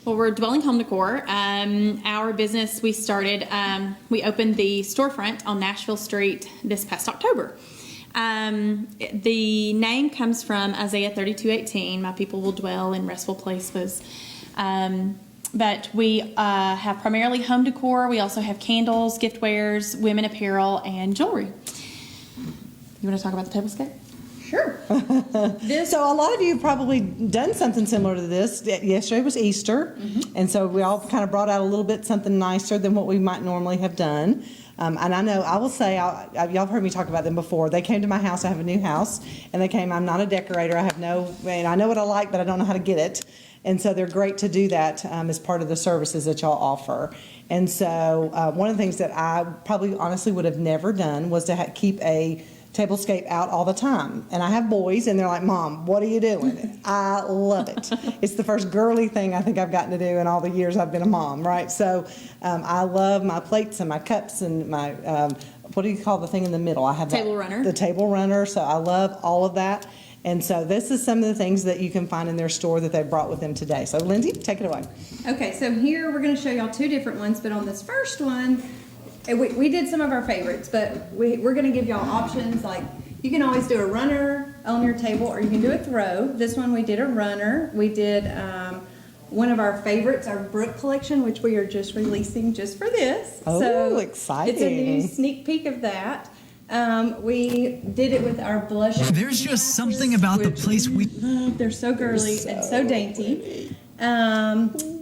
Well, we're Dwelling Home Decor. Our business, we opened the storefront on Nashville Street this past October. The name comes from Isaiah 32:18. My people will dwell in restful places. But we have primarily home decor. We also have candles, gift wares, women apparel, and jewelry. You want to talk about the tablescape? Sure. So a lot of you have probably done something similar to this. Yesterday was Easter, and so we all kind of brought out a little bit something nicer than what we might normally have done. And I know, I will say, y'all have heard me talk about them before. They came to my house. I have a new house, and they came. I'm not a decorator. I know what I like, but I don't know how to get it. And so they're great to do that as part of the services that y'all offer. And so one of the things that I probably honestly would have never done was to keep a tablescape out all the time. And I have boys, and they're like, Mom, what are you doing? I love it. It's the first girly thing I think I've gotten to do in all the years I've been a mom, right? So I love my plates and my cups and my, what do you call the thing in the middle? I have table runner. The table runner. So I love all of that. And so this is some of the things that you can find in their store that they brought with them today. So Lindsay, take it away. Okay, so here we're going to show y'all two different ones, but on this first one, we did some of our favorites, but we're going to give y'all options. Like, you can always do a runner on your table, or you can do a throw. This one we did a runner. We did one of our favorites, our Brook collection, which we are just releasing just for this. Oh, so exciting. It's a new sneak peek of that. We did it with our blush. There's just something about the place we love. They're so girly and so dainty.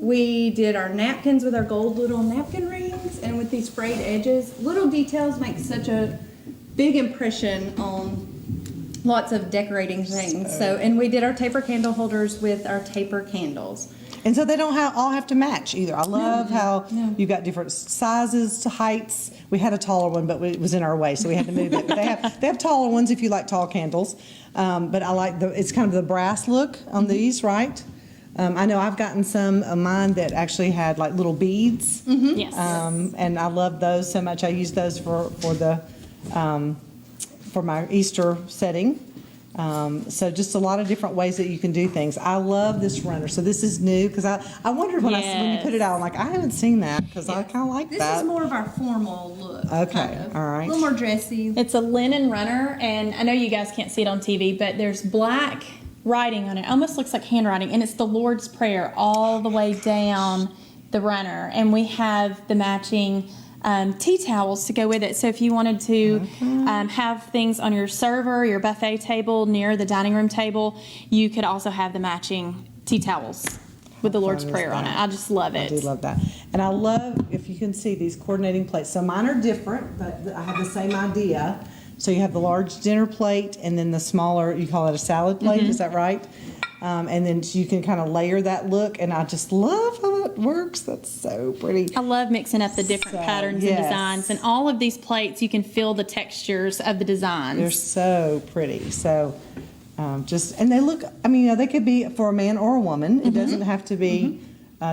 We did our napkins with our gold little napkin rings and with these frayed edges. Little details make such a big impression on lots of decorating things. And we did our taper candle holders with our taper candles. And so they don't all have to match either. I love how you've got different sizes, heights. We had a taller one, but it was in our way, so we had to move it. But they have taller ones if you like tall candles. But I like it's kind of the brass look on these, right? I know I've gotten some of mine that actually had like little beads. Yes. And I love those so much. I use those for my Easter setting. So just a lot of different ways that you can do things. I love this runner. So this is new because I wondered when you put it out, I'm like, I haven't seen that because I kind of like that. This is more of our formal look. Okay, kind of. all right. A little more dressy. It's a linen runner, and I know you guys can't see it on TV, but there's black writing on it. Almost looks like handwriting, and it's the Lord's Prayer all the way down the runner. And we have the matching tea towels to go with it. So if you wanted to have things on your server, your buffet table, near the dining room table, you could also have the matching tea towels with the Lord's Prayer on it. I just love it. I do love that. And I love, if you can see, these coordinating plates. So mine are different, but I have the same idea. So you have the large dinner plate and then the smaller, you call it a salad plate, is that right? And then you can kind of layer that look, and I just love how that works. That's so pretty. I love mixing up the different patterns and designs, and all of these plates you can feel the textures of the designs. They're so pretty. So and they look, I mean, they could be for a man or a woman. It doesn't have to be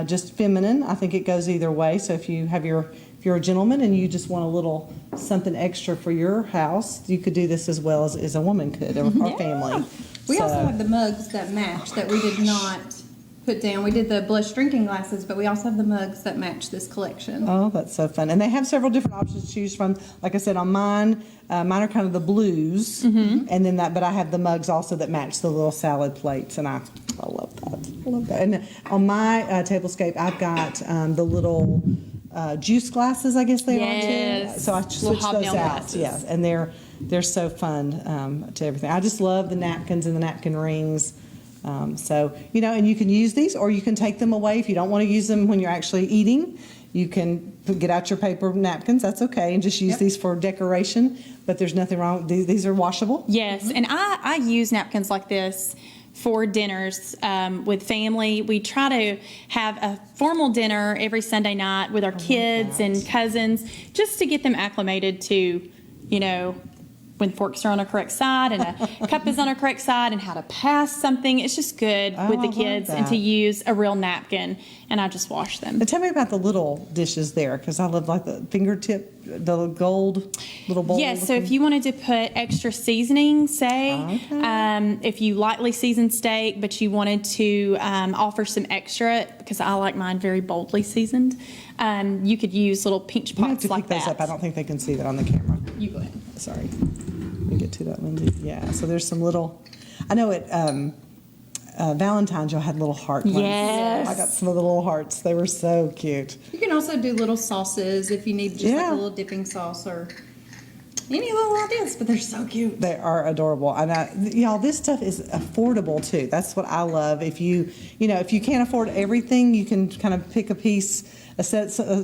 just feminine. I think it goes either way. So if you're a gentleman and you just want a little something extra for your house, you could do this as well as a woman could, or family. We also have the mugs that match that we did not put down. We did the blush drinking glasses, but we also have the mugs that match this collection. Oh, that's so fun. And they have several different options to choose from. Like I said, on mine are kind of the blues, and then but I have the mugs also that match the little salad plates, and I love that. I love that. And on my tablescape, I've got the little juice glasses, I guess they are too. So I switched those out. Glasses. Yeah, and they're so fun to everything. I just love the napkins and the napkin rings. So, and you can use these, or you can take them away if you don't want to use them when you're actually eating. You can get out your paper napkins, that's okay, and just use these for decoration, but there's nothing wrong. These are washable. Yes, and I use napkins like this for dinners with family. We try to have a formal dinner every Sunday night with our kids and cousins, just to get them acclimated to, when forks are on a correct side and a cup is on a correct side and how to pass something. It's just good with the I love kids and that. to use a real napkin, and I just wash them. But tell me about the little dishes there, because I love like the fingertip, the gold little bowl. Yes, so if you wanted to put extra seasoning, say, Okay. if you lightly seasoned steak, but you wanted to offer some extra, because I like mine very boldly seasoned, you could use little pinch You have pots to like pick those that. up. I don't think they can see that on the camera. You go ahead. Sorry. Let me get to that, Lindsay. Yeah, so there's some little, I know at Valentine's y'all had little heart ones. Yes. I got some of the little hearts. They were so cute. You can also do little sauces if you need just like Yeah. a little dipping sauce or any little ideas, but they're so cute. They are adorable. And y'all, this stuff is affordable too. That's what I love. If you if you can't afford everything, you can kind of pick a piece,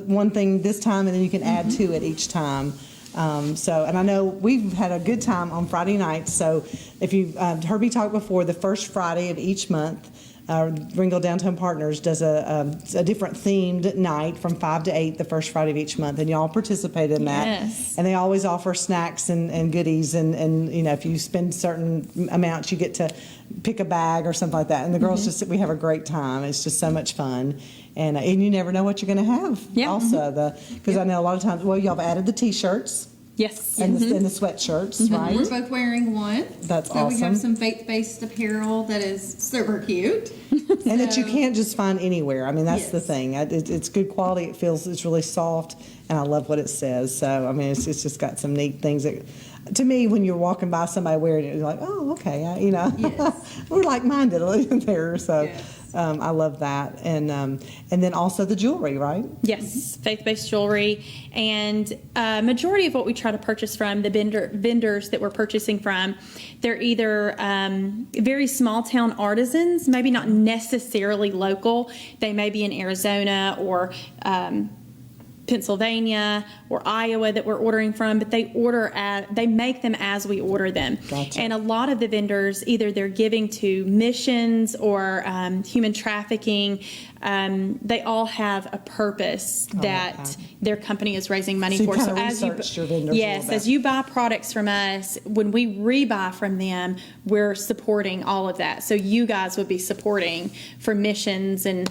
one thing this time, and then you can add to it each time. And I know we've had a good time on Friday nights. So if you've heard me talk before, the first Friday of each month, Ringgold Downtown Partners does a different themed night from 5 to 8 the first Friday of each month, and y'all participate in that. Yes. And they always offer snacks and goodies, and if you spend certain amounts, you get to pick a bag or something like that. And the girls we have a great time. It's just so much fun. And you never know what you're going to have. Yeah. Also, because I know a lot of times, y'all have added the T-shirts Yes. and the sweatshirts, right? We're both wearing one. That's so we awesome. have some faith-based apparel that is super cute. And that you So- can't just find anywhere. I mean, that's the Yes. thing. It's good quality. It's really soft, and I love what it says. So, I mean, it's just got some neat things that, to me, when you're walking by somebody wearing it, you're like, oh, okay, Yes. we're like-minded there. So, Yes. I love that, and then also the jewelry, right? Yes, faith-based jewelry, and majority of what we try to purchase from the vendors that we're purchasing from, they're either very small town artisans, maybe not necessarily local. They may be in Arizona or Pennsylvania or Iowa that we're ordering from, but they make them as we order them. Gotcha. And a lot of the vendors, either they're giving to missions or human trafficking. They all have a purpose that their company is raising money So you for. kinda researched your vendors a yes, little bit. as you buy products from us, when we rebuy from them, we're supporting all of that. So you guys would be supporting for missions and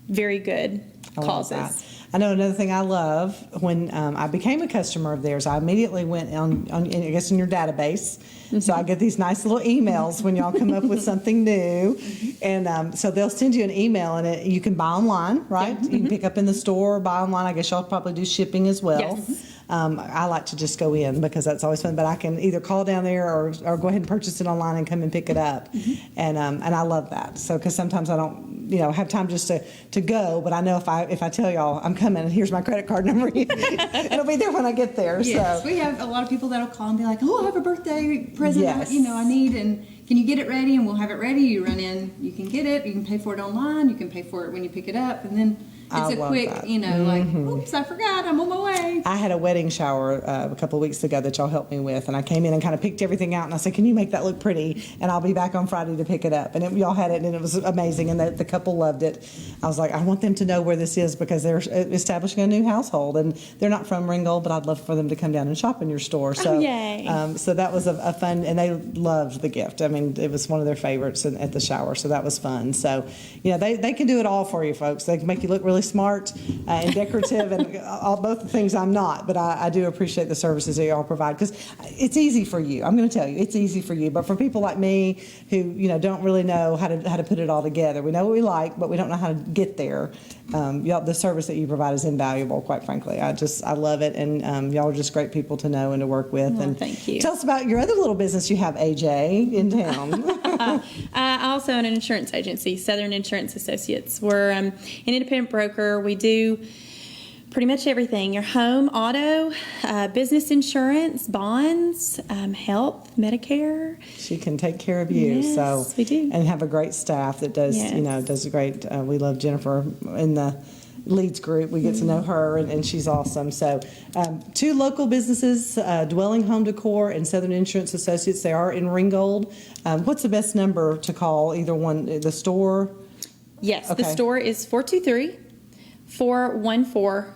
very good I love causes. that. I know another thing I love, when I became a customer of theirs, I immediately went on I guess in your database. So I get these nice little emails when y'all come up with something new. And so they'll send you an email, and you can buy online, right? You can pick up in the store or buy online. I guess y'all probably do shipping as well. Yes. I like to just go in because that's always fun. But I can either call down there or go ahead and purchase it online and come and pick it up. And I love that. So because sometimes I don't have time just to go, but I know if I tell y'all I'm coming and here's my credit card number, it'll be there when I get there. Yes, So we have a lot of people that'll call and be like, "Oh, I have a birthday present. Yes. I need, and can you get it ready?" And we'll have it ready. You run in, you can get it. You can pay for it online. You can pay for it when you pick it up, and then I it's a love quick, that. like, "Oops, I forgot. I'm on my way." I had a wedding shower a couple of weeks ago that y'all helped me with, and I came in and kind of picked everything out, and I said, "Can you make that look pretty?" And I'll be back on Friday to pick it up. And y'all had it, and it was amazing, and the couple loved it. I was like, I want them to know where this is because they're establishing a new household, and they're not from Ringgold, but I'd love for them to come down and shop in your store. So, yay. So that was a fun, and they loved the gift. I mean, it was one of their favorites at the shower, so that was fun. So, they can do it all for you, folks. They can make you look really smart and decorative, and both the things I'm not, but I do appreciate the services that y'all provide because it's easy for you. I'm going to tell you, it's easy for you. But for people like me who don't really know how to put it all together, we know what we like, but we don't know how to get there. Y'all, the service that you provide is invaluable, quite frankly. I love it, and y'all are just great people to know and to work with. Well, and thank you. Tell us about your other little business you have, AJ, in town. I also own an insurance agency, Southern Insurance Associates. We're an independent broker. We do pretty much everything: your home, auto, business insurance, bonds, health, Medicare. She can take care of you. Yes, so we do. And have a great staff that does, Yes. does a great. We love Jennifer in the leads group. We get to know her, and she's awesome. So, 2 local businesses, Dwelling Home Decor and Southern Insurance Associates. They are in Ringgold. What's the best number to call? Either one, the store. Yes, Okay. the store is 423-414-4644.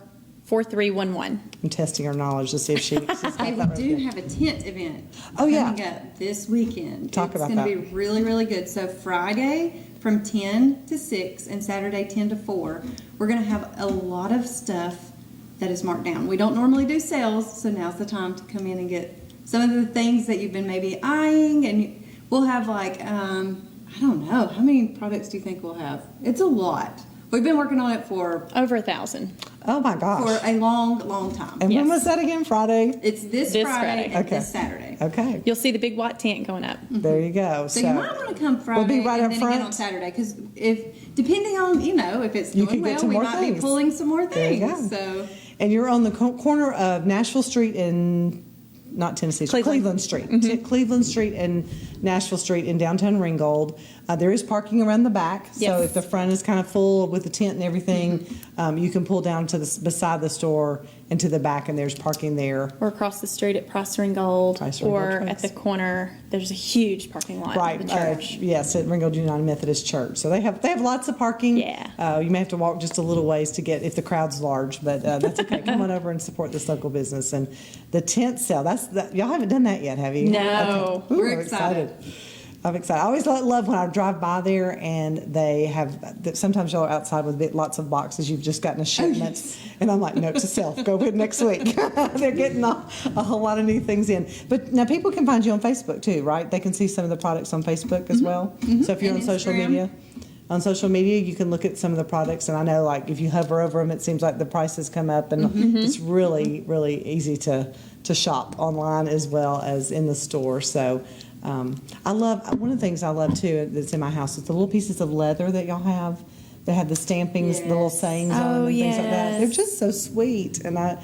4311. I'm testing her knowledge to see if she's got Hey, that right we do there. have a tent event Oh, yeah. coming up this weekend. Talk about It's that. going to be really, really good. So Friday from 10 to 6 and Saturday 10 to 4, we're going to have a lot of stuff that is marked down. We don't normally do sales, so now's the time to come in and get some of the things that you've been maybe eyeing. And we'll have like, I don't know, how many products do you think we'll have? It's a lot. We've been working on it for Over 1,000. Oh my gosh. a long, long time. And when Yes. was that again? Friday? It's this This Friday Friday. and Okay. this Saturday. Okay. You'll see the big white tent going up. There you go. So you might want to come Friday We'll be right and up then front. again on Saturday, because if depending on if it's You going could get well, to we more might be things. pulling some more There you things. go. So And you're on the corner of Nashville Street and not Tennessee, Cleveland. Street. Cleveland Street and Nashville Street in downtown Ringgold. There is parking around the back, so Yes. if the front is kind of full with the tent and everything, you can pull down to beside the store and to the back, and there's parking there. Or across the street at Price Ringgold. Price Ringgold Or Trades. at the corner, there's a huge parking lot Right, of the church. yes, at Ringgold United Methodist Church. So they have lots of parking. Yeah. You may have to walk just a little ways to get if the crowd's large, but that's okay. Come on over and support this local business. And the tent sale, y'all haven't done that yet, have you? No. Okay. Ooh, We're I'm excited. I'm excited. I always love when I drive by there and they have, sometimes y'all are outside with lots of boxes. You've just gotten a shipment. And I'm like, note to self, go with next week. They're getting a whole lot of new things in. But now people can find you on Facebook too, right? They can see some of the products on Facebook as well. So if you're And on social Instagram. media. On social media, you can look at some of the products, and I know, like, if you hover over them, it seems like the prices come up, and it's really, really easy to shop online as well as in the store. So, I love one of the things I love too that's in my house is the little pieces of leather that y'all have. They have the stampings, the little Yes. sayings on them, Oh, and things like that. They're yes. just so sweet, and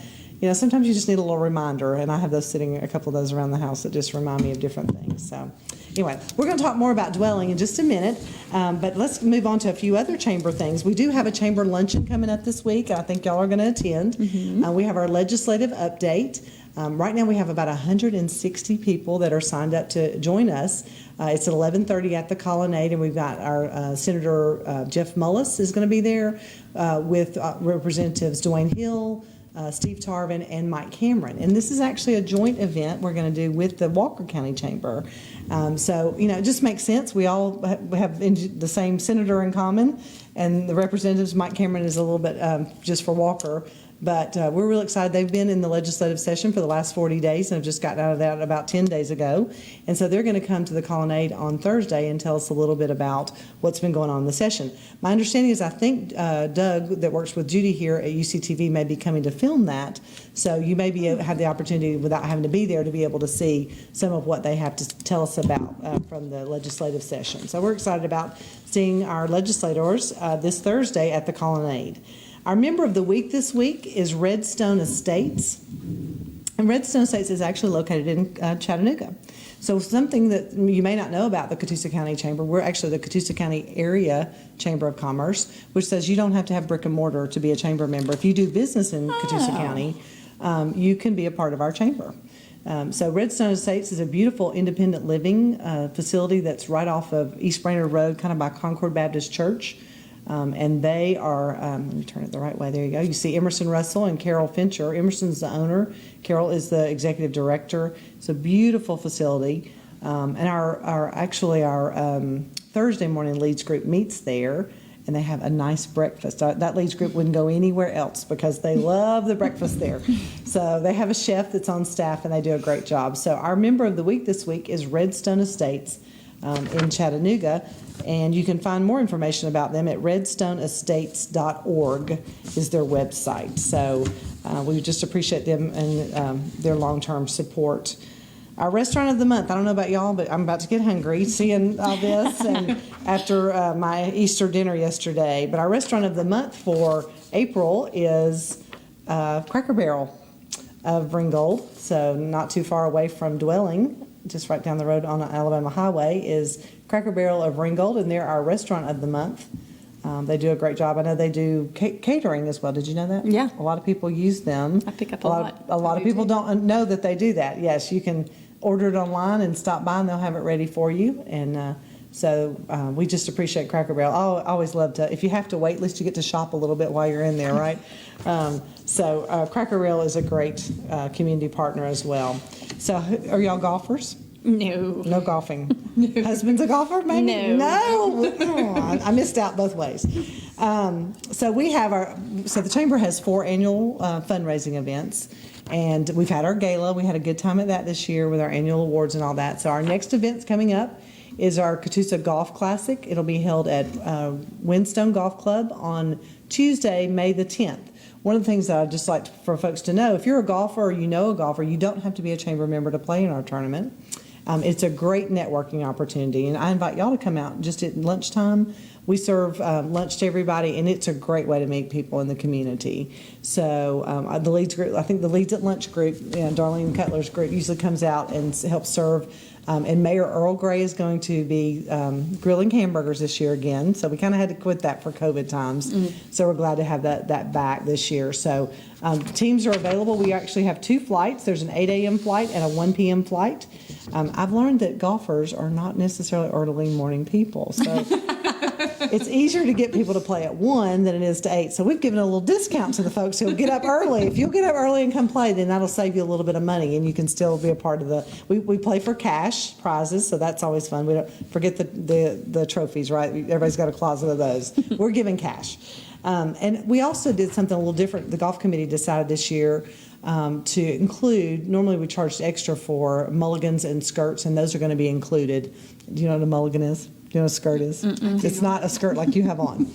sometimes you just need a little reminder, and I have those sitting, a couple of those around the house that just remind me of different things. So, anyway, we're going to talk more about dwelling in just a minute, but let's move on to a few other chamber things. We do have a chamber luncheon coming up this week. I think y'all are going to attend. We have our legislative update. Right now we have about 160 people that are signed up to join us. It's at 11:30 at the Colonnade, and we've got our Senator Jeff Mullis is going to be there with Representatives Dwayne Hill, Steve Tarvin, and Mike Cameron. And this is actually a joint event we're going to do with the Walker County Chamber. So, it just makes sense. We all have the same senator in common, and the representatives, Mike Cameron is a little bit just for Walker. But we're real excited. They've been in the legislative session for the last 40 days and have just gotten out of that about 10 days ago. And so they're going to come to the Colonnade on Thursday and tell us a little bit about what's been going on in the session. My understanding is I think Doug, that works with Judy here at UCTV, may be coming to film that. So you may have the opportunity, without having to be there, to be able to see some of what they have to tell us about from the legislative session. So we're excited about seeing our legislators this Thursday at the Colonnade. Our member of the week this week is Redstone Estates. And Redstone Estates is actually located in Chattanooga. So something that you may not know about the Catoosa County Chamber, we're actually the Catoosa County Area Chamber of Commerce, which says you don't have to have brick and mortar to be a chamber member. If you do business in Catoosa County, you can be a part of our chamber. So Redstone Estates is a beautiful independent living facility that's right off of East Brainerd Road, kind of by Concord Baptist Church. And they are, let me turn it the right way, there you go. You see Emerson Russell and Carol Fincher. Emerson's the owner. Carol is the executive director. It's a beautiful facility. And our Thursday morning leads group meets there, and they have a nice breakfast. That leads group wouldn't go anywhere else because they love the breakfast there. So they have a chef that's on staff, and they do a great job. So our member of the week this week is Redstone Estates in Chattanooga. And you can find more information about them at redstoneestates.org is their website. So we just appreciate them and their long-term support. Our restaurant of the month, I don't know about y'all, but I'm about to get hungry seeing all this and after my Easter dinner yesterday. But our restaurant of the month for April is Cracker Barrel of Ringgold, so not too far away from Dwelling. Just right down the road on Alabama Highway is Cracker Barrel of Ringgold, and they're our restaurant of the month. They do a great job. I know they do catering as well. Did you know that? Yeah. A lot of people use them. I pick up a lot. A lot of people don't know that they do that. Yes, you can order it online and stop by, and they'll have it ready for you. And So we just appreciate Cracker Barrel. I always love to, if you have to wait, at least you get to shop a little bit while you're in there, right? So Cracker Barrel is a great community partner as well. So are y'all golfers? No. No golfing. No. Husband's a golfer, maybe? No. Oh, I missed out both ways. So the Chamber has 4 annual fundraising events. And we've had our gala. We had a good time at that this year with our annual awards and all that. So our next event's coming up is our Catoosa Golf Classic. It'll be held at Windstone Golf Club on Tuesday, May the 10th. One of the things that I'd just like for folks to know, if you're a golfer or you know a golfer, you don't have to be a Chamber member to play in our tournament. It's a great networking opportunity, and I invite y'all to come out just at lunchtime. We serve lunch to everybody, and it's a great way to meet people in the community. So the Leeds group, I think the Leeds at Lunch group, Darlene Cutler's group, usually comes out and helps serve. And Mayor Earl Gray is going to be grilling hamburgers this year again. So we kind of had to quit that for COVID times. So we're glad to have that back this year. So teams are available. We actually have 2 flights. There's an 8 a.m. flight and a 1 p.m. flight. I've learned that golfers are not necessarily early morning people. So it's easier to get people to play at 1 than it is to 8. So we've given a little discount to the folks who'll get up early. If you'll get up early and come play, then that'll save you a little bit of money, and you can still be a part of we play for cash prizes, so that's always fun. We don't forget the trophies, right? Everybody's got a closet of those. We're giving cash. And we also did something a little different. The golf committee decided this year to include, normally we charged extra for mulligans and skirts, and those are going to be included. Do you know what a mulligan is? Do you know what a skirt is? It's not a skirt like you have on.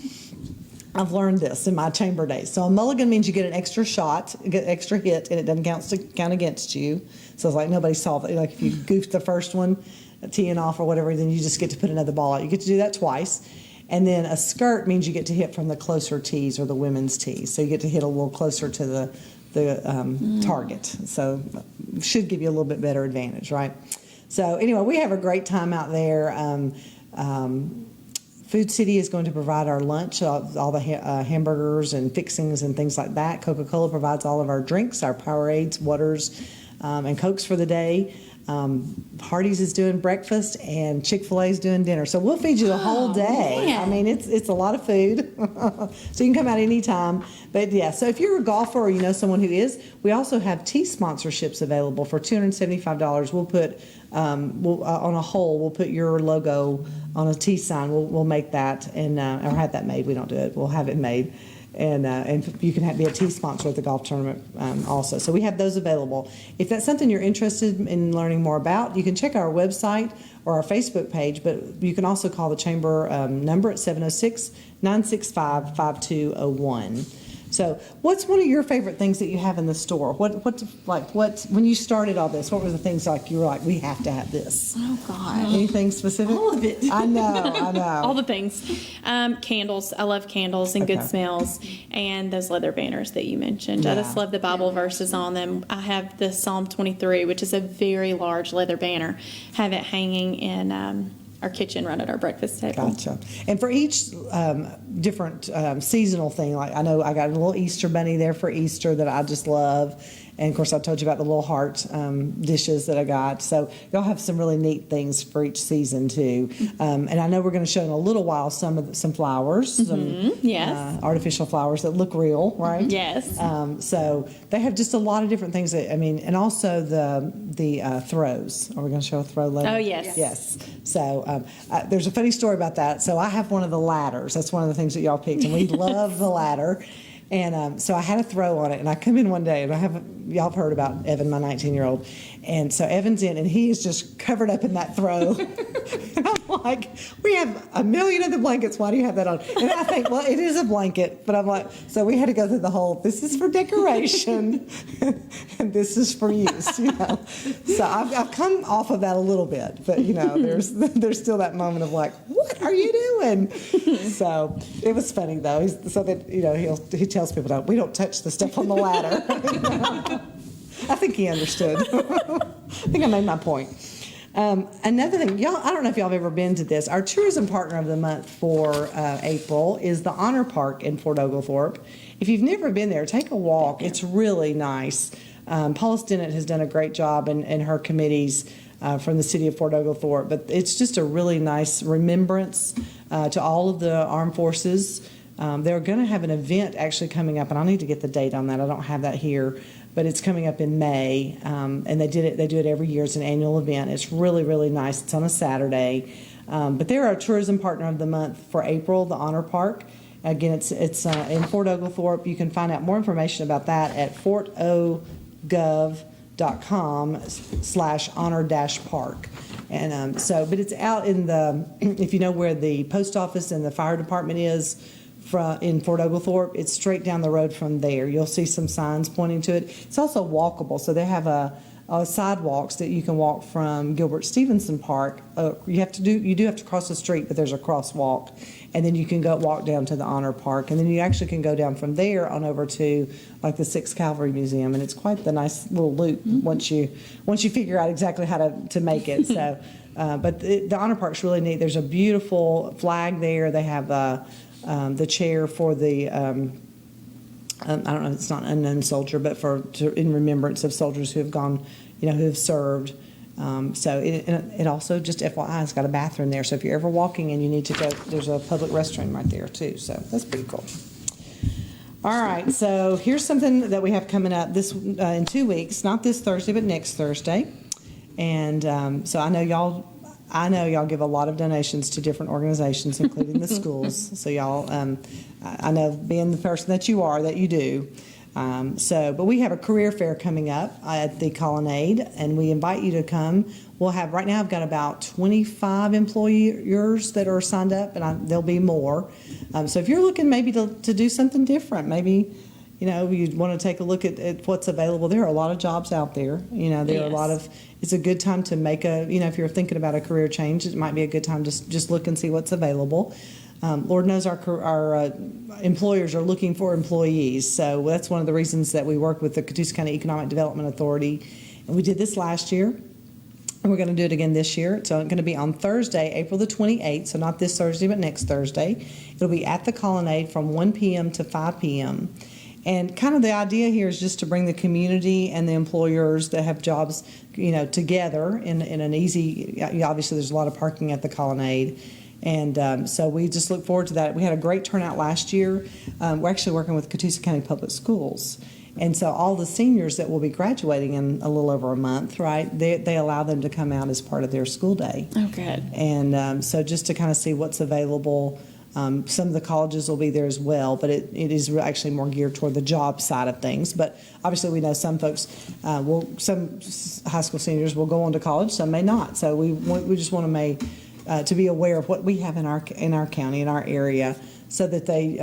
I've learned this in my chamber days. So a mulligan means you get an extra shot, get an extra hit, and it doesn't count against you. So it's like nobody saw that. Like if you goofed the first one, teeing off or whatever, then you just get to put another ball out. You get to do that twice. And then a skirt means you get to hit from the closer tees or the women's tees. So you get to hit a little closer to the target. So should give you a little bit better advantage, right? So anyway, we have a great time out there. Food City is going to provide our lunch, all the hamburgers and fixings and things like that. Coca-Cola provides all of our drinks, our Powerades, waters, and Cokes for the day. Hardee's is doing breakfast, and Chick-fil-A is doing dinner. So we'll feed you the whole day. Man. I mean, it's a lot of food. So you can come out anytime. But yeah, so if you're a golfer or you know someone who is, we also have tea sponsorships available for $275. We'll put on a hole, we'll put your logo on a tea sign. We'll make that and or have that made. We don't do it. We'll have it made. And you can be a tea sponsor at the golf tournament also. So we have those available. If that's something you're interested in learning more about, you can check our website or our Facebook page, but you can also call the Chamber number at 706-965-5201. So what's one of your favorite things that you have in the store? What when you started all this, what were the things like you were like, we have to have this? Oh, God. Anything specific? All of it. I know. All the things. Candles. I love candles and good smells. And those leather banners that you mentioned. I just love the Bible verses on them. I have the Psalm 23, which is a very large leather banner. Have it hanging in our kitchen, right at our breakfast table. Gotcha. And for each different seasonal thing, like I know I got a little Easter bunny there for Easter that I just love. And of course, I told you about the little heart dishes that I got. So y'all have some really neat things for each season too. And I know we're going to show in a little while some flowers, Yes. artificial flowers that look real, right? Yes. So they have just a lot of different things. And also the throws. Are we going to show a throw later? Oh, yes. Yes. So there's a funny story about that. So I have one of the ladders. That's one of the things that y'all picked, and we love the ladder. And so I had a throw on it, and I come in one day, and y'all have heard about Evan, my 19-year-old. And so Evan's in, and he is just covered up in that throw. And I'm like, we have a million of the blankets. Why do you have that on? And I think, well, it is a blanket. But I'm like, so we had to go through the whole, this is for decoration, and this is for use, So I've come off of that a little bit. But, there's still that moment of like, what are you doing? So it was funny, though. So that, he tells people, we don't touch the stuff on the ladder. I think he understood. I think I made my point. Another thing, y'all, I don't know if y'all have ever been to this. Our tourism partner of the month for April is the Honor Park in Fort Oglethorpe. If you've never been there, take a walk. It's really nice. Paula Stinnett has done a great job, and her committees from the city of Fort Oglethorpe. But it's just a really nice remembrance to all of the armed forces. They're going to have an event actually coming up, and I'll need to get the date on that. I don't have that here, but it's coming up in May, and they do it every year. It's an annual event. It's really, really nice. It's on a Saturday. But they're our tourism partner of the month for April, the Honor Park. Again, it's in Fort Oglethorpe. You can find out more information about that at fortogov.com/honor-park. And but it's out in the, if you know where the post office and the fire department is in Fort Oglethorpe, it's straight down the road from there. You'll see some signs pointing to it. It's also walkable, so they have sidewalks that you can walk from Gilbert Stevenson Park. You do have to cross the street, but there's a crosswalk, and then you can go walk down to the Honor Park, and then you actually can go down from there on over to like the 6th Cavalry Museum, and it's quite the nice little loop once you figure out exactly how to make it. So, but the Honor Park's really neat. There's a beautiful flag there. They have the chair for the. I don't know, it's not unknown soldier, but in remembrance of soldiers who have gone, who have served. So it also, just FYI, it's got a bathroom there. So if you're ever walking and you need to go, there's a public restroom right there too. So that's pretty cool. All right, so here's something that we have coming up in 2 weeks, not this Thursday, but next Thursday. And so I know y'all give a lot of donations to different organizations, including the schools. So y'all, I know being the person that you are, that you do. But we have a career fair coming up at the Colonnade, and we invite you to come. Right now I've got about 25 employers that are signed up, and there'll be more. So if you're looking maybe to do something different, maybe you'd want to take a look at what's available. There are a lot of jobs out there. There are a lot of. It's a good time to make if you're thinking about a career change, it might be a good time to just look and see what's available. Lord knows our employers are looking for employees, so that's one of the reasons that we work with the Catoosa County Economic Development Authority, and we did this last year, and we're going to do it again this year. So it's going to be on Thursday, April the 28th, so not this Thursday, but next Thursday. It'll be at the Colonnade from 1 p.m. to 5 p.m., and kind of the idea here is just to bring the community and the employers that have jobs, together in an easy. Obviously, there's a lot of parking at the Colonnade, and so we just look forward to that. We had a great turnout last year. We're actually working with Catoosa County Public Schools, and so all the seniors that will be graduating in a little over a month, right? They allow them to come out as part of their school day. Oh, good. And so just to kind of see what's available. Some of the colleges will be there as well, but it is actually more geared toward the job side of things. But obviously, we know some folks some high school seniors will go on to college, some may not. So we just want to be aware of what we have in our county, in our area, so that they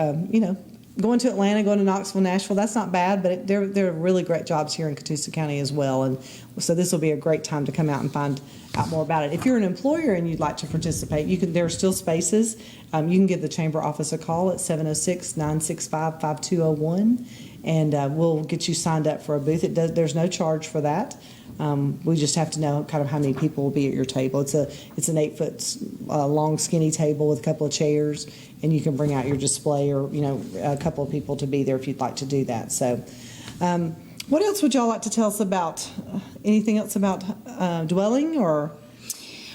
going to Atlanta, going to Knoxville, Nashville, that's not bad, but there are really great jobs here in Catoosa County as well. And so this will be a great time to come out and find out more about it. If you're an employer and you'd like to participate, there are still spaces. You can give the chamber office a call at 706-965-5201, and we'll get you signed up for a booth. There's no charge for that. We just have to know kind of how many people will be at your table. It's an 8-foot long, skinny table with a couple of chairs, and you can bring out your display or a couple of people to be there if you'd like to do that. So, what else would y'all like to tell us about? Anything else about dwelling or?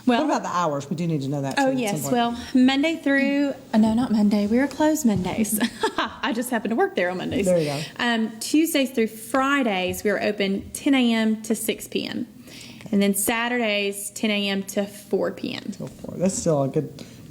Well, what about the hours? We do need to know that. Oh, yes. Well, Monday through, no, not Monday. We are closed Mondays. I just happen to work there on Mondays. There you go. Tuesdays through Fridays, we are open 10 a.m. to 6 p.m. Okay. And then Saturdays, 10 a.m. to 4 p.m. Till 4. That's still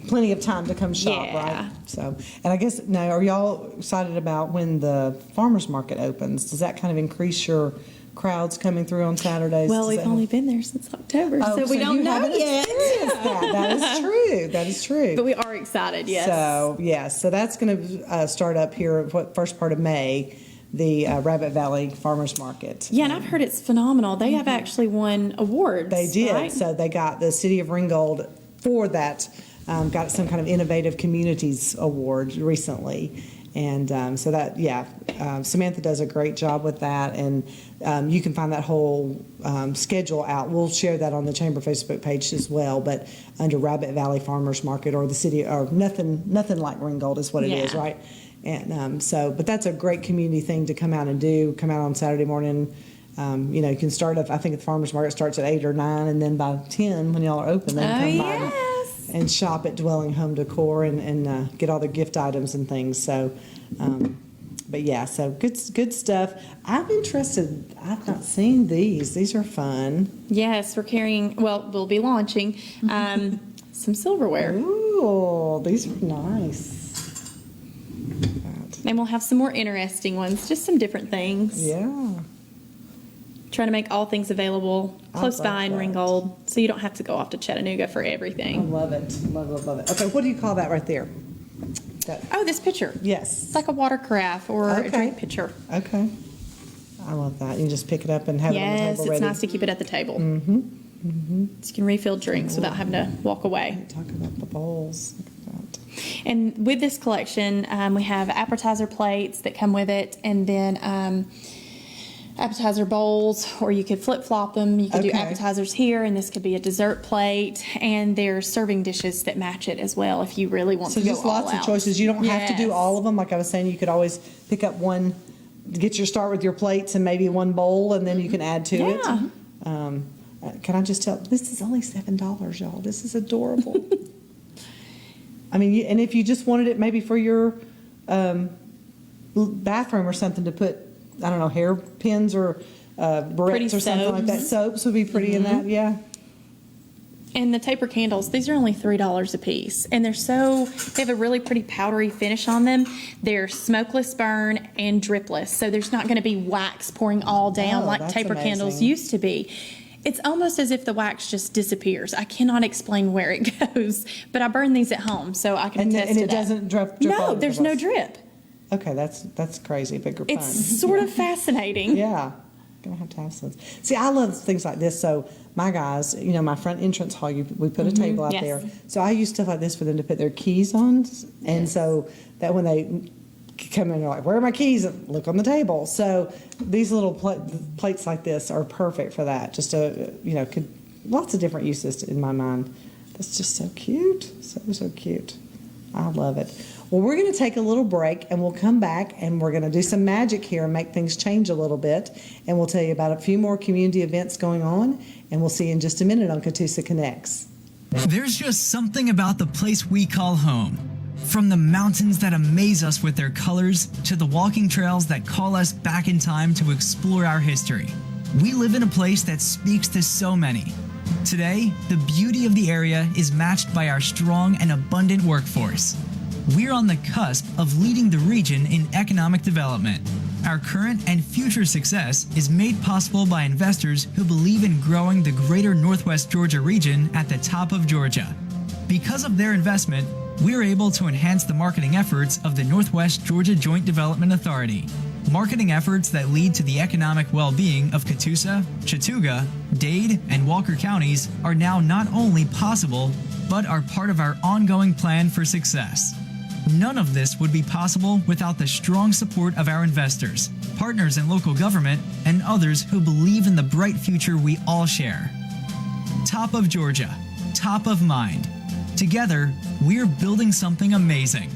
plenty of time to come shop, right? So, and I guess now, are y'all excited about when the farmers market opens? Does that kind of increase your crowds coming through on Saturdays? Well, we've only been there since October, so we don't know yet. That is true. That is true. But we are excited, yes. So, so that's going to start up here first part of May, the Rabbit Valley Farmers Market. Yeah, and I've heard it's phenomenal. They have actually won awards. They did. Right? So they got the city of Ringgold for that, got some kind of Innovative Communities Award recently. And so that, Samantha does a great job with that, and you can find that whole schedule out. We'll share that on the Chamber Facebook page as well, but under Rabbit Valley Farmers Market or the city, or nothing like Ringgold is what it is, right? And but that's a great community thing to come out and do. Come out on Saturday morning, You can start up, I think the farmer's market starts at 8 or 9, and then by 10, when y'all are open, they can come by and shop at Dwelling Home Decor and get all their gift items and things. So, but yeah, so good stuff. I'm interested. I've not seen these. These are fun. Yes, we're carrying, we'll be launching some silverware. Ooh, these are nice. And we'll have some more interesting ones, just some different things. Yeah. Trying to make all things available close love by in that. Ringgold, so you don't have to go off to Chattanooga for I everything. love it. Love it. Okay, what do you call that right there? Oh, this pitcher. Yes. It's like a water carafe or a drink pitcher. Okay. I love that. You just pick it up and have it on the Yes, table it's ready. nice to keep it at the table. So you can refill drinks without having to walk away. Talk about the bowls. Look at that. And with this collection, we have appetizer plates that come with it, and then appetizer bowls, or you could flip-flop them. You could do Okay. appetizers here, and this could be a dessert plate, and there's serving dishes that match it as well if you really want So to go just lots all of out. choices. You don't have to do Yes. all of them. Like I was saying, you could always pick up one, get your start with your plates and maybe one bowl, and then you can add to it. Yeah. Can I just tell? This is only $7, y'all. This is adorable. I mean, and if you just wanted it maybe for your bathroom or something to put, I don't know, hairpins or barrettes or something like that. soaps. Soaps would be pretty in that, yeah. And the taper candles, these are only $3 a piece. And they have a really pretty powdery finish on them. They're smokeless burn and dripless. So there's not going to be wax pouring all down Oh, like that's taper candles amazing. used to be. It's almost as if the wax just disappears. I cannot explain where it goes, but I burn these at home, so I can And, attest and to it that. doesn't drip No, all over there's the no place. drip. Okay, that's crazy, but fun. It's sort of fascinating. Yeah, gonna have to have some. See, I love things like this. So my guys, my front entrance hall, we put a table out Yes. there. So I use stuff like this for them to put their keys on, and so that when they come in, they're like, "Where are my keys?" And look on the table. So these little plates like this are perfect for that. Just could lots of different uses in my mind. That's just so cute, so cute. I love it. Well, we're going to take a little break, and we'll come back, and we're going to do some magic here and make things change a little bit. And we'll tell you about a few more community events going on, and we'll see you in just a minute on Catoosa Connects. There's just something about the place we call home. From the mountains that amaze us with their colors to the walking trails that call us back in time to explore our history. We live in a place that speaks to so many. Today, the beauty of the area is matched by our strong and abundant workforce. We're on the cusp of leading the region in economic development. Our current and future success is made possible by investors who believe in growing the greater Northwest Georgia region at the top of Georgia. Because of their investment, we're able to enhance the marketing efforts of the Northwest Georgia Joint Development Authority. Marketing efforts that lead to the economic well-being of Catoosa, Chattooga, Dade, and Walker counties are now not only possible, but are part of our ongoing plan for success. None of this would be possible without the strong support of our investors, partners in local government, and others who believe in the bright future we all share. Top of Georgia, top of mind. Together, we're building something amazing.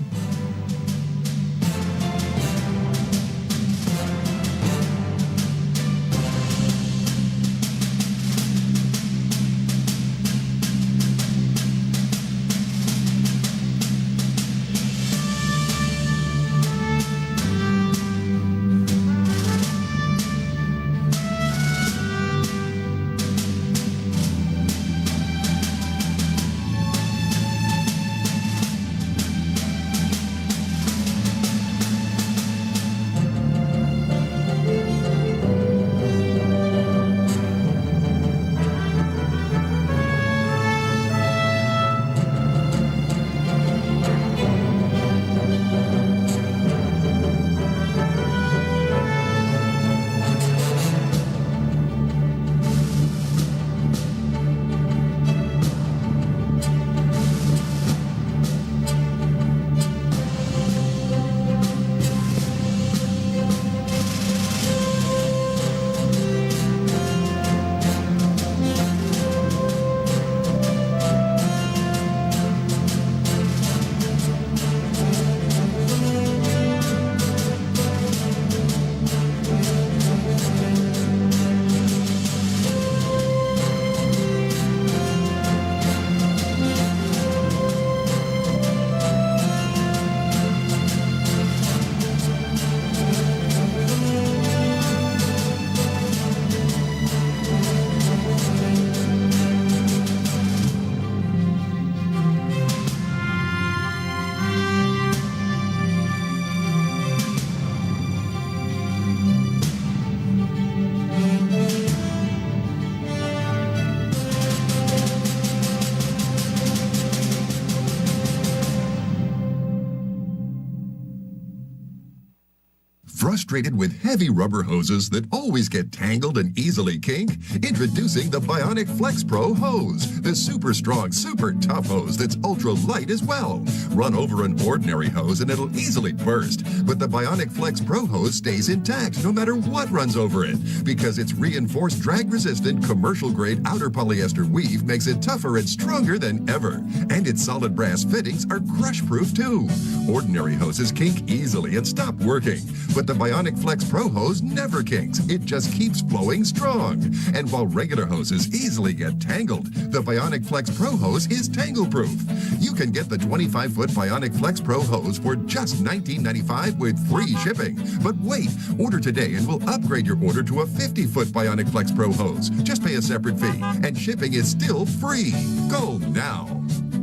Frustrated with heavy rubber hoses that always get tangled and easily kink? Introducing the Bionic Flex Pro hose, the super strong, super tough hose that's ultra light as well. Run over an ordinary hose and it'll easily burst, but the Bionic Flex Pro hose stays intact no matter what runs over it, because its reinforced drag-resistant commercial-grade outer polyester weave makes it tougher and stronger than ever. And its solid brass fittings are crush-proof too. Ordinary hoses kink easily and stop working, but the Bionic Flex Pro hose never kinks. It just keeps flowing strong. And while regular hoses easily get tangled, the Bionic Flex Pro hose is tangle-proof. You can get the 25-foot Bionic Flex Pro hose for just $19.95 with free shipping. But wait, order today and we'll upgrade your order to a 50-foot Bionic Flex Pro hose. Just pay a separate fee, and shipping is still free. Go now.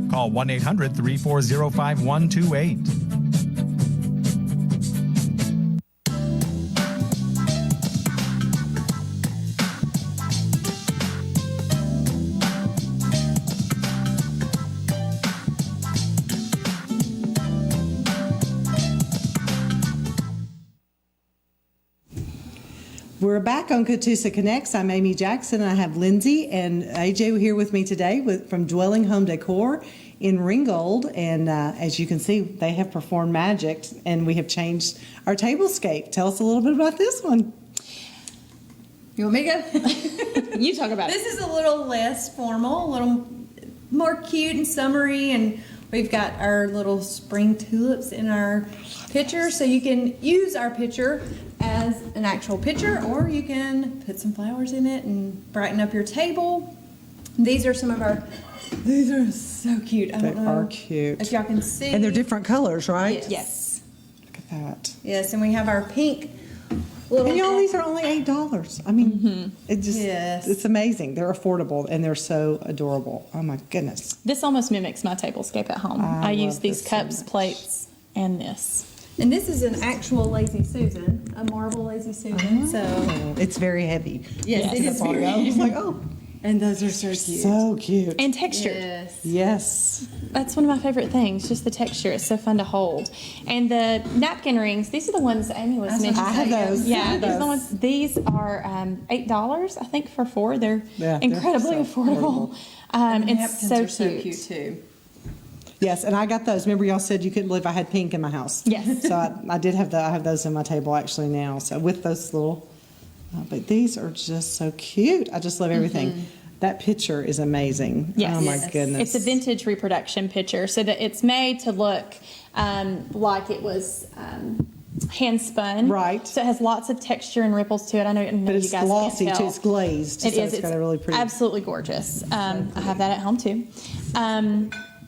Call 1-800-340-5128. We're back on Catoosa Connects. I'm Amy Jackson, and I have Lindsay and AJ here with me today from Dwelling Home Decor in Ringgold. And as you can see, they have performed magic, and we have changed our tablescape. Tell us a little bit about this one. You want me to go? You talk about it. This is a little less formal, a little more cute and summery, and we've got our little spring tulips in our pitcher, so you can use our pitcher as an actual pitcher, or you can put some flowers in it and brighten up your table. These are some of our, these are so cute. I don't know are cute. if y'all can see. And they're different colors, right? Yes. Look at that. Yes, and we have our pink little. And y'all, these are only $8. I mean, it just, Yes. it's amazing. They're affordable, and they're so adorable. Oh, my goodness. This almost mimics my tablescape at home. I use love these this so cups, much. plates, and this. And this is an actual Lazy Susan, a marble Lazy Susan. So Oh, it's very heavy. yes, it is very. I was like, oh, And those are so cute. so cute. And textured. Yes. Yes. That's one of my favorite things, just the texture. It's so fun to hold. And the napkin rings, these are the ones Amy was mentioning. I have those. I Yeah, have these are the those. ones. These are $8, I think, for 4. They're Yeah, they're incredibly so affordable. And the It's napkins so are cute. so cute too. Yes, and I got those. Remember, y'all said you couldn't believe I had pink in my house. Yes. So I did have I have those on my table actually now. So with those little, but these are just so cute. I just love everything. That picture is amazing. Yes. Oh my Yes. goodness. It's a vintage reproduction picture, so that it's made to look like it was hand spun. Right. So it has lots of texture and ripples to it. I know But you it's guys glossy can't too. tell. It's glazed. It so is. It's got a really pretty. Absolutely gorgeous. I have that at home too.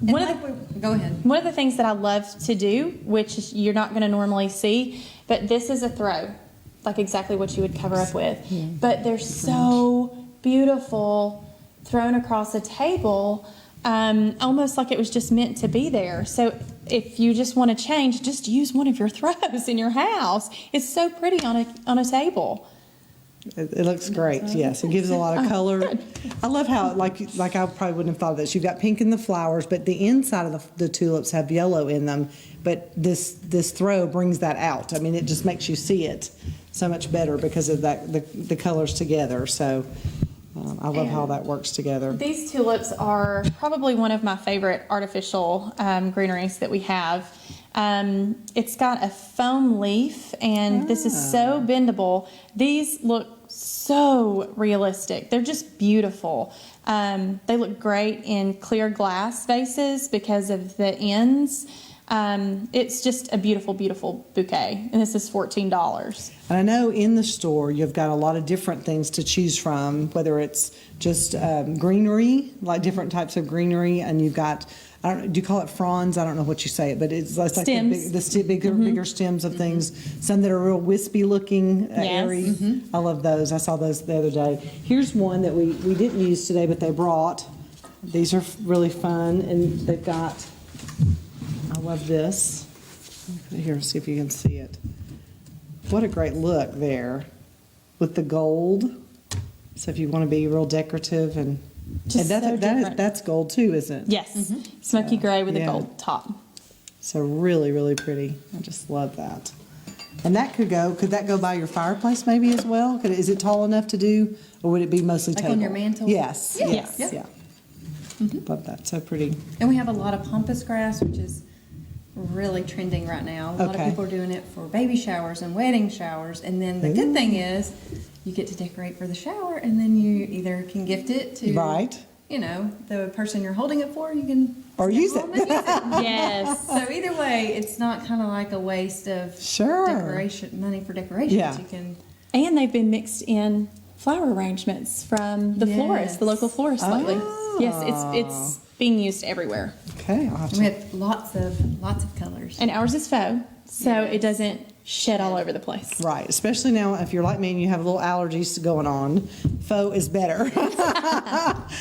Go ahead. One of the things that I love to do, which you're not going to normally see, but this is a throw, like exactly what you would cover up with. But they're so beautiful, thrown across a table, almost like it was just meant to be there. So if you just want to change, just use one of your throws in your house. It's so pretty on a table. It looks great. Yes, it gives a lot of color. I love how like I probably wouldn't have thought of this. You've got pink in the flowers, but the inside of the tulips have yellow in them. But this throw brings that out. I mean, it just makes you see it so much better because of that the colors together. So I love how that works together. These tulips are probably one of my favorite artificial greeneries that we have. It's got a foam leaf, and this is so bendable. These look so realistic. They're just beautiful. They look great in clear glass vases because of the ends. It's just a beautiful, beautiful bouquet, and this is $14. And I know in the store you've got a lot of different things to choose from, whether it's just greenery, like different types of greenery, and you've got, I don't know, do you call it fronds? I don't know what you say it, but it's like Stems. bigger stems of things. Some that are real wispy looking, airy. I love those. I saw those the other day. Here's one that we didn't use today, but they brought. These are really fun, and they've got, I love this. Here, see if you can see it. What a great look there with the gold. So if you want to be real decorative and Just so different. that's gold too, isn't it? Yes, smoky gray with Yeah. a gold top. So really, really pretty. I just love that. And that could that go by your fireplace maybe as well? Is it tall enough to do, or would it be mostly Like table? on your mantle? Yes, Yeah. yes, Yep. yeah. Love that, so pretty. And we have a lot of pampas grass, which is really trending right now. A lot of Okay. people are doing it for baby showers and wedding showers. And then the good thing is you get to decorate for the shower, and then you either can gift it to, Right. you know, the person you're holding it for. You can Or stay use home it. and use it. Yes. So either way, it's not kind of like a waste of Sure. decoration money for decorations. Yeah. You can. And they've been mixed in flower arrangements from the florist, the local florist lately. Ah. Yes, it's being used everywhere. Okay, I'll have And we to, have lots of colors. And ours is faux, so Yes. it doesn't shed all over the place. right, especially now if you're like me and you have little allergies going on, faux is better.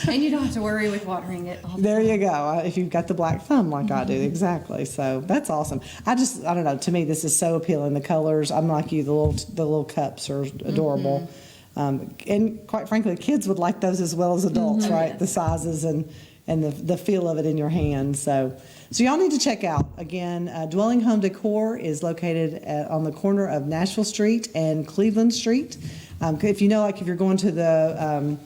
And you don't have to worry with watering it all the There you go. If you've got the black thumb like I do, exactly. So that's awesome. I don't know. To me, this is so appealing. The colors. I'm like you. The little cups are adorable. And quite frankly, kids would like those as well as adults, right? The sizes and the feel of it in your hand. So y'all need to check out. Again, Dwelling Home Decor is located on the corner of Nashville Street and Cleveland Street. If you know, like if you're going to the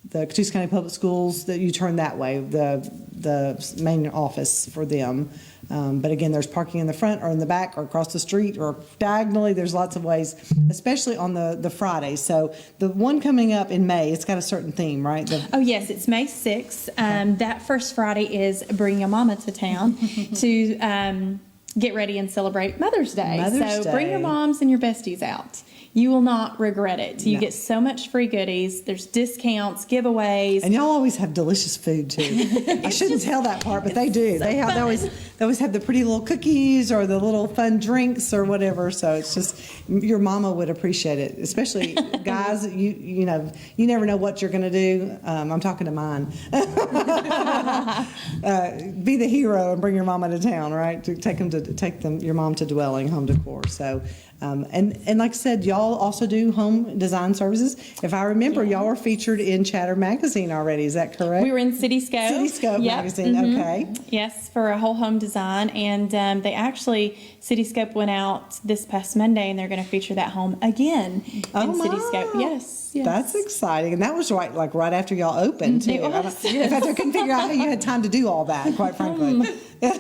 Catoosa County Public Schools, that you turn that way, the main office for them. But again, there's parking in the front or in the back or across the street or diagonally. There's lots of ways, especially on the Fridays. So the one coming up in May, it's got a certain theme, right? Oh, yes, it's May 6th. That first Friday is Bring Your Mama to Town to get ready and celebrate Mother's Day. Mother's So bring your Day. moms and your besties out. You will not regret it. You No. get so much free goodies. There's discounts, giveaways. And y'all always have delicious food too. I shouldn't tell that part, but they do. They always have the pretty little cookies or the little fun drinks or whatever. So it's just your mama would appreciate it, especially guys. You know you never know what you're going to do. I'm talking to mine. Be the hero and bring your mama to town, right? To take your mom to Dwelling Home Decor. So. And like I said, y'all also do home design services. If I remember, y'all were featured in Chatter Magazine already. Is that correct? We were in Cityscope. Cityscope Yep. Magazine, okay. Yes, for a whole home design. And they actually, Cityscope went out this past Monday, and they're going to feature that home again in Cityscope. Yes, yes. That's exciting. And that was right after y'all opened, too. It was, In fact, I couldn't figure out how you had time to do all that, quite frankly. A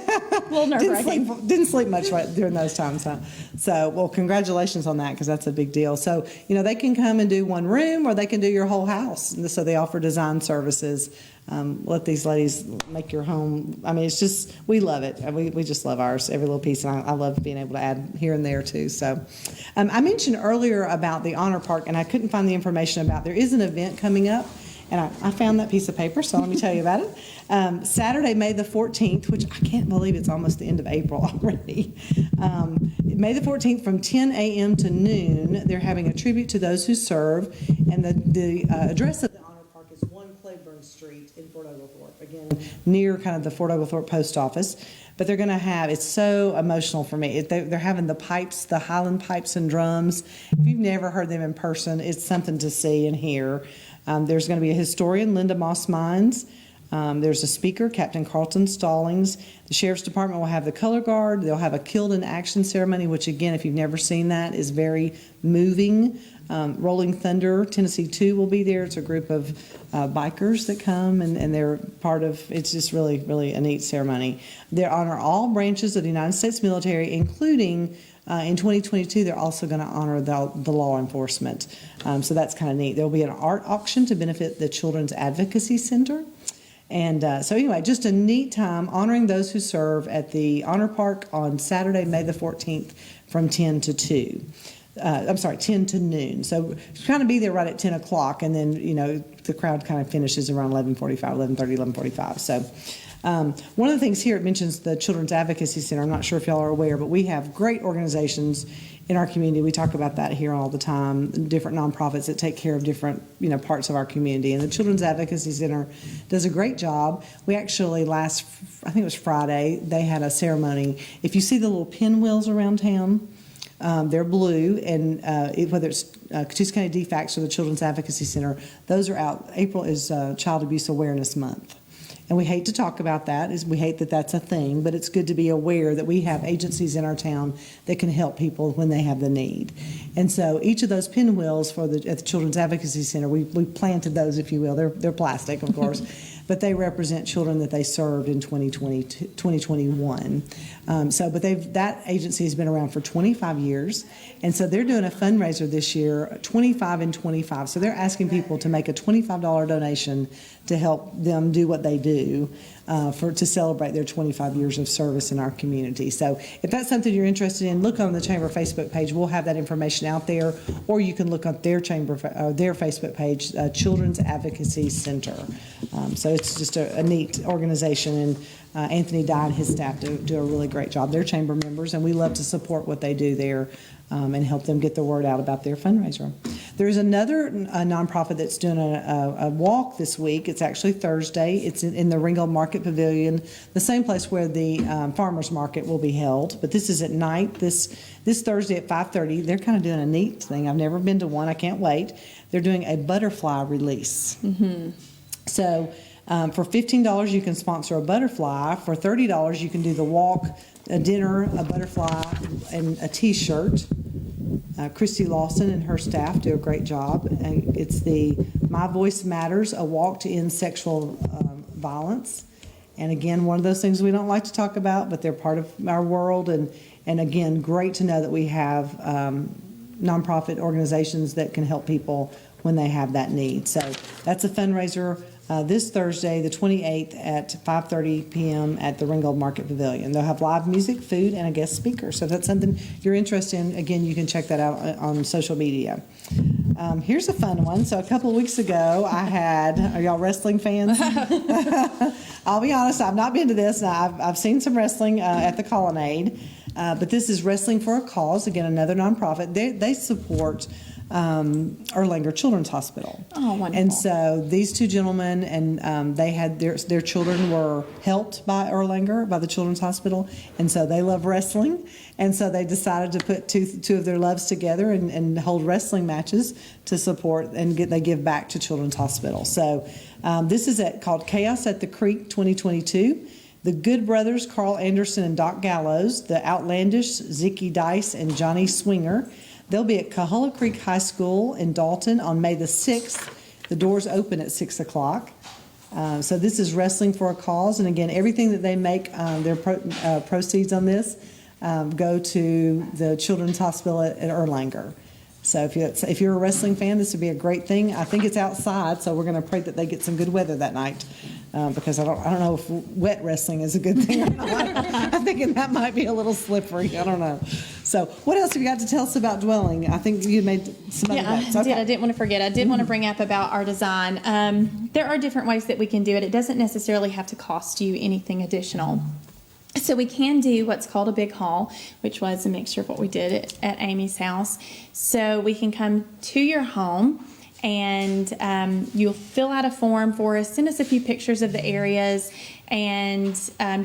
little nerve-wracking. Didn't sleep much during those times, huh? So, well, congratulations on that, because that's a big deal. So, they can come and do one room, or they can do your whole house. And so they offer design services. Let these ladies make your home. I mean, it's just, we love it. We just love ours, every little piece. And I love being able to add here and there, too. So I mentioned earlier about the Honor Park, and I couldn't find the information about. There is an event coming up. And I found that piece of paper, so let me tell you about it. Saturday, May the 14th, which I can't believe it's almost the end of April already. May the 14th from 10 a.m. to noon, they're having a tribute to those who serve. And the address of the Honor Park is 1 Claiborne Street in Fort Oglethorpe, again, near kind of the Fort Oglethorpe Post Office. But they're going to have, it's so emotional for me. They're having the pipes, the Highland pipes and drums. If you've never heard them in person, it's something to see and hear. There's going to be a historian, Linda Moss Mines. There's a speaker, Captain Carlton Stallings. The Sheriff's Department will have the color guard. They'll have a killed in action ceremony, which, again, if you've never seen that, is very moving. Rolling Thunder, Tennessee 2 will be there. It's a group of bikers that come, and they're part of, it's just really, really a neat ceremony. They honor all branches of the United States military, including in 2022, they're also going to honor the law enforcement. So that's kind of neat. There will be an art auction to benefit the Children's Advocacy Center. And so anyway, just a neat time honoring those who serve at the Honor Park on Saturday, May the 14th from 10 to 2. 10 to noon. So kind of be there right at 10 o'clock, and then, the crowd kind of finishes around 11:45. So one of the things here, it mentions the Children's Advocacy Center. I'm not sure if y'all are aware, but we have great organizations in our community. We talk about that here all the time, different nonprofits that take care of different, parts of our community. And the Children's Advocacy Center does a great job. We actually I think it was Friday, they had a ceremony. If you see the little pinwheels around town, they're blue, and whether it's Catoosa County DFACS or the Children's Advocacy Center, those are out. April is Child Abuse Awareness Month. And we hate to talk about that, is we hate that that's a thing, but it's good to be aware that we have agencies in our town that can help people when they have the need. And so each of those pinwheels at the Children's Advocacy Center, we planted those, if you will. They're plastic, of course, but they represent children that they served in 2021. But that agency has been around for 25 years, and so they're doing a fundraiser this year, 25 and 25. So they're asking people to make a $25 donation to help them do what they do to celebrate their 25 years of service in our community. So if that's something you're interested in, look on the Chamber Facebook page. We'll have that information out there, or you can look on their their Facebook page, Children's Advocacy Center. So it's just a neat organization, and Anthony Dye and his staff do a really great job. They're chamber members, and we love to support what they do there and help them get the word out about their fundraiser. There's another nonprofit that's doing a walk this week. It's actually Thursday. It's in the Ringgold Market Pavilion, the same place where the farmers market will be held. But this is at night, this Thursday at 5:30. They're kind of doing a neat thing. I've never been to one. I can't wait. They're doing a butterfly release. Mm-hmm. So for $15, you can sponsor a butterfly. For $30, you can do the walk, a dinner, a butterfly, and a T-shirt. Christy Lawson and her staff do a great job. It's the My Voice Matters, a walk to end sexual violence. And again, one of those things we don't like to talk about, but they're part of our world. And again, great to know that we have nonprofit organizations that can help people when they have that need. So that's a fundraiser this Thursday, the 28th at 5:30 p.m. at the Ringgold Market Pavilion. They'll have live music, food, and a guest speaker. So if that's something you're interested in, again, you can check that out on social media. Here's a fun one. So a couple of weeks ago, are y'all wrestling fans? I'll be honest, I've not been to this. Now, I've seen some wrestling at the Colonnade, but this is Wrestling for a Cause, again, another nonprofit. They support Erlanger Children's Hospital. Oh, wonderful. And so these two gentlemen, and they had their children were helped by Erlanger, by the Children's Hospital, and so they love wrestling, and so they decided to put two of their loves together and hold wrestling matches to support, and they give back to Children's Hospital. So this is called Chaos at the Creek 2022. The Good Brothers, Carl Anderson and Doc Gallows, the Outlandish, Zicky Dice and Johnny Swinger. They'll be at Cahulla Creek High School in Dalton on May the 6th. The doors open at 6 o'clock. So this is Wrestling for a Cause. And again, everything that they make, their proceeds on this, go to the Children's Hospital at Erlanger. So if you're a wrestling fan, this would be a great thing. I think it's outside, so we're going to pray that they get some good weather that night, because I don't know if wet wrestling is a good thing or not. I'm thinking that might be a little slippery. I don't know. So what else have you got to tell us about Dwelling? I think you made some other notes. I did. I didn't want to forget. I did want to bring up about our design. There are different ways that we can do it. It doesn't necessarily have to cost you anything additional. So we can do what's called a big haul, which was a mixture of what we did at Amy's house. So we can come to your home, and you'll fill out a form for us, send us a few pictures of the areas, and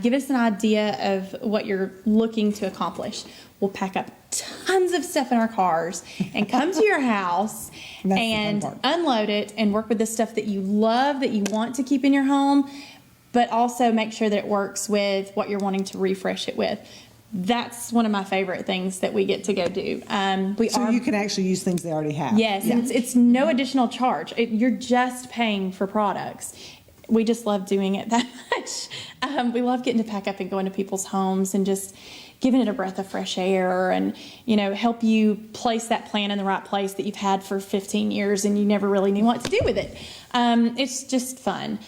give us an idea of what you're looking to accomplish. We'll pack up tons of stuff in our cars and come to your house and unload it and work with the stuff that you love, that you want to keep in your home, but also make sure that it works with what you're wanting to refresh it with. That's one of my favorite things that we get to go do. So you can actually use things they already have. Yes, yeah. It's no additional charge. You're just paying for products. We just love doing it that much. We love getting to pack up and go into people's homes and just giving it a breath of fresh air, and help you place that plant in the right place that you've had for 15 years and you never really knew what to do with it. It's just fun.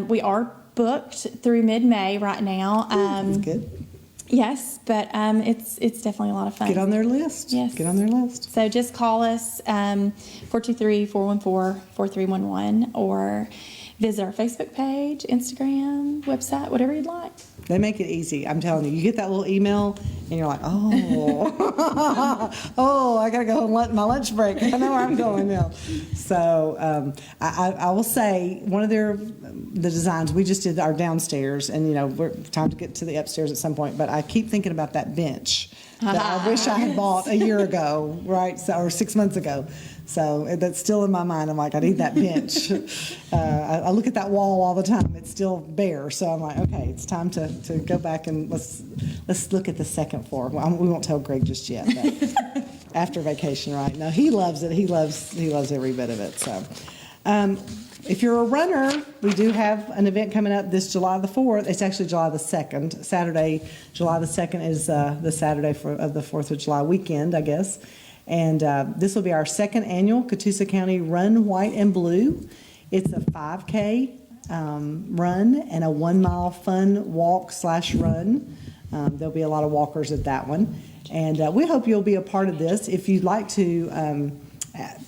We are booked through mid-May right now. That's good. Yes, but it's definitely a lot of fun. Get on their list. Yes. Get on their list. So just call us 423-414-4311, or visit our Facebook page, Instagram, website, whatever you'd like. They make it easy. I'm telling you. You get that little email, and you're like, I got to go on my lunch break. I know where I'm going now. So I will say, one of the designs, we just did our downstairs, and we're time to get to the upstairs at some point, but I keep thinking about that bench that I wish I had bought a year ago, right? So, or 6 months ago. So that's still in my mind. I'm like, I need that bench. I look at that wall all the time. It's still bare. So I'm like, okay, it's time to go back and let's look at the second floor. Well, we won't tell Greg just yet, but after vacation, right? No, he loves it. He loves every bit of it. So if you're a runner, we do have an event coming up this July the 4th. It's actually July the 2nd. Saturday, July the 2nd is the Saturday of the 4th of July weekend, I guess. And this will be our second annual Catoosa County Run White and Blue. It's a 5K run and a 1 mile fun walk/run. There'll be a lot of walkers at that one. And we hope you'll be a part of this. If you'd like to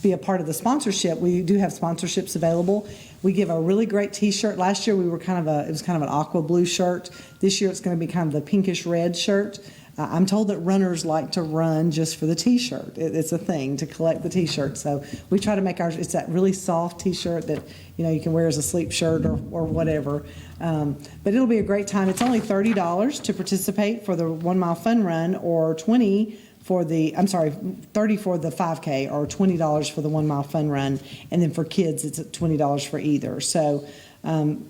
be a part of the sponsorship, we do have sponsorships available. We give a really great t-shirt. Last year it was kind of an aqua blue shirt. This year it's going to be kind of the pinkish red shirt. I'm told that runners like to run just for the t-shirt. It's a thing to collect the t-shirt. So we try to make ours, it's that really soft t-shirt that, you can wear as a sleep shirt or whatever. But it'll be a great time. It's only $30 to participate for the 1 mile fun run, or $30 for the 5K, or $20 for the 1 mile fun run. And then for kids, it's $20 for either. So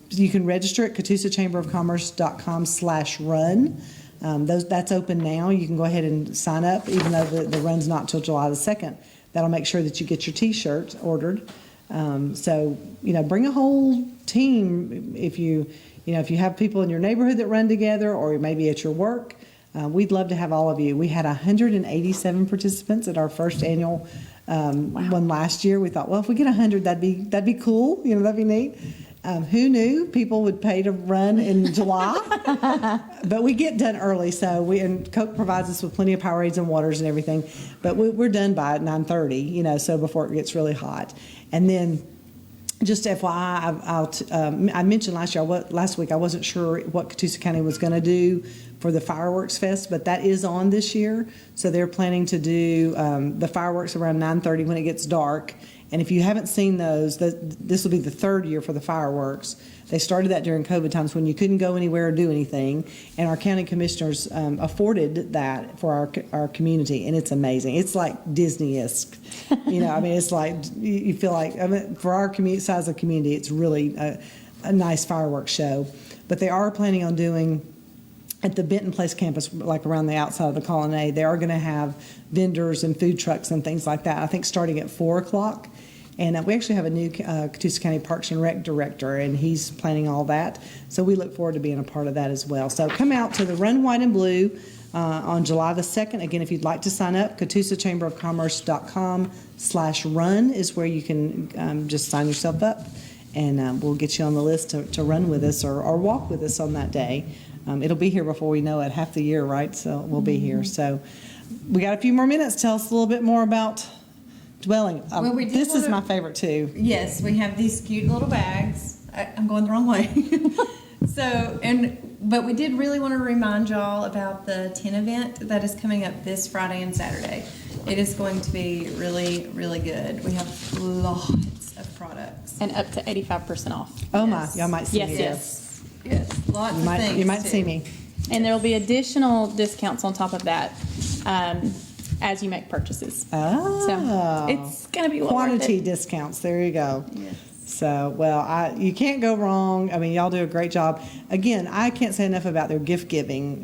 you can register at CatoosaChamberOfCommerce.com/run. That's open now. You can go ahead and sign up, even though the run's not till July the 2nd. That'll make sure that you get your t-shirts ordered. So bring a whole team. If you have people in your neighborhood that run together, or maybe at your work, we'd love to have all of you. We had 187 participants at our first annual one last year. We thought, well, if we get 100, that'd be cool. That'd be neat. Who knew people would pay to run in July? But we get done early, and Coke provides us with plenty of Powerades and waters and everything. But we're done by 9:30, so before it gets really hot. And then, just FYI, I mentioned last week I wasn't sure what Catoosa County was going to do for the fireworks fest, but that is on this year. So they're planning to do the fireworks around 9:30 when it gets dark. And if you haven't seen those, this will be the third year for the fireworks. They started that during COVID times when you couldn't go anywhere or do anything, and our county commissioners afforded that for our community, and it's amazing. It's like Disney-esque. It's like you feel like, for our size of community, it's really a nice fireworks show. But they are planning on doing, at the Benton Place campus, like around the outside of the colonnade, they are going to have vendors and food trucks and things like that, I think starting at 4 o'clock. And we actually have a new Catoosa County Parks and Rec director, and he's planning all that. So we look forward to being a part of that as well. So come out to the Run White and Blue on July the 2nd. Again, if you'd like to sign up, CatoosaChamberOfCommerce.com/run is where you can just sign yourself up, and we'll get you on the list to run with us or walk with us on that day. It'll be here before we know it, half the year, right? So we'll be here. So we got a few more minutes. Tell us a little bit more about dwelling. This is my favorite too. Yes, we have these cute little bags. I'm going the wrong way. But we did really want to remind y'all about the tin event that is coming up this Friday and Saturday. It is going to be really, really good. We have lots of products. And up to 85% off. Oh my, y'all might see me. Yes. Lots of things. You might see me. And there will be additional discounts on top of that as you make purchases. Oh. So it's going to be quantity discounts. There you go. Yes. So, you can't go wrong. Y'all do a great job. Again, I can't say enough about their gift giving.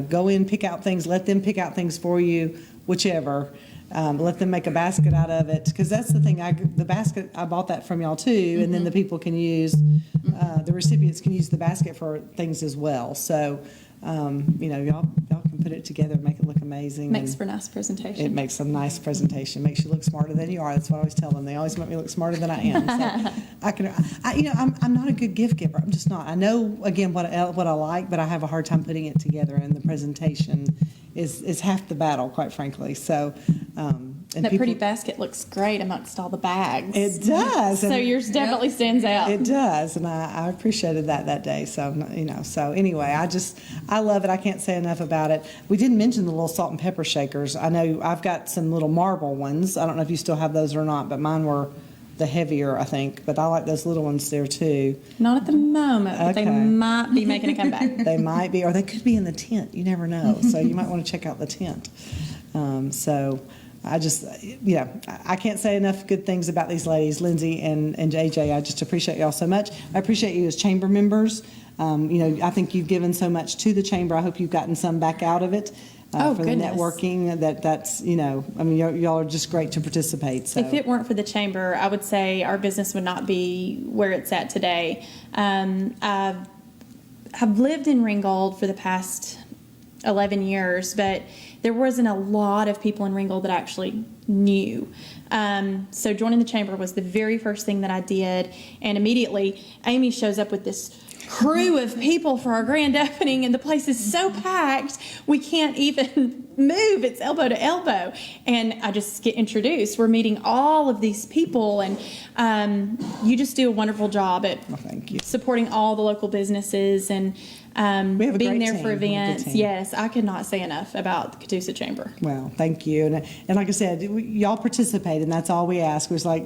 Go in, pick out things, let them pick out things for you, whichever. Let them make a basket out of it, because that's the thing. The basket, I bought that from y'all too, and then the people can use, the recipients can use the basket for things as well. So, y'all can put it together and make it look amazing. Makes for a nice presentation. It makes a nice presentation. Makes you look smarter than you are. That's what I always tell them. They always make me look smarter than I am. So I'm not a good gift giver. I'm just not. I know, again, what I like, but I have a hard time putting it together, and the presentation is half the battle, quite frankly. So, and that pretty basket looks great amongst all the bags. It does. So yours definitely stands out. It does, and I appreciated that day. So, so anyway, I love it. I can't say enough about it. We didn't mention the little salt and pepper shakers. I know I've got some little marble ones. I don't know if you still have those or not, but mine were the heavier, I think, but I like those little ones there too. Not at the moment, but they Okay. might be making a comeback. They might be, or they could be in the tent. You never know. So you might want to check out the tent. So I just, I can't say enough good things about these ladies, Lindsay and JJ. I just appreciate y'all so much. I appreciate you as chamber members. I think you've given so much to the chamber. I hope you've gotten some back out of it. Oh, for goodness. the networking, that's y'all are just great to participate. So. If it weren't for the chamber, I would say our business would not be where it's at today. I've lived in Ringgold for the past 11 years, but there wasn't a lot of people in Ringgold that actually knew. So joining the chamber was the very first thing that I did, and immediately Amy shows up with this crew of people for our grand opening, and the place is so packed we can't even move. It's elbow to elbow, and I just get introduced. We're meeting all of these people, and you just do a wonderful job at thank you. supporting all the local businesses and We have a being great there team. for We have a good events. team. Yes, I could not say enough about the Catoosa Chamber. Well, thank you. And like I said, y'all participate, and that's all we ask. It was like,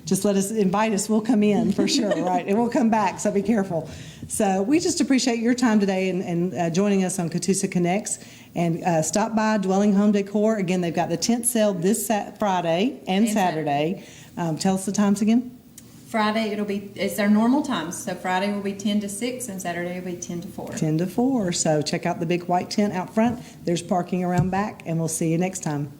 just invite us. We'll come in for sure, right? And we'll come back, so be careful. So we just appreciate your time today and joining us on Catoosa Connects. And stop by Dwelling Home Decor. Again, they've got the tent sale this Friday and Saturday. Tell us the times again. Friday, it's our normal times. So Friday will be 10 to 6 and Saturday will be 10 to 4. 10 to 4. So check out the big white tent out front. There's parking around back, and we'll see you next time.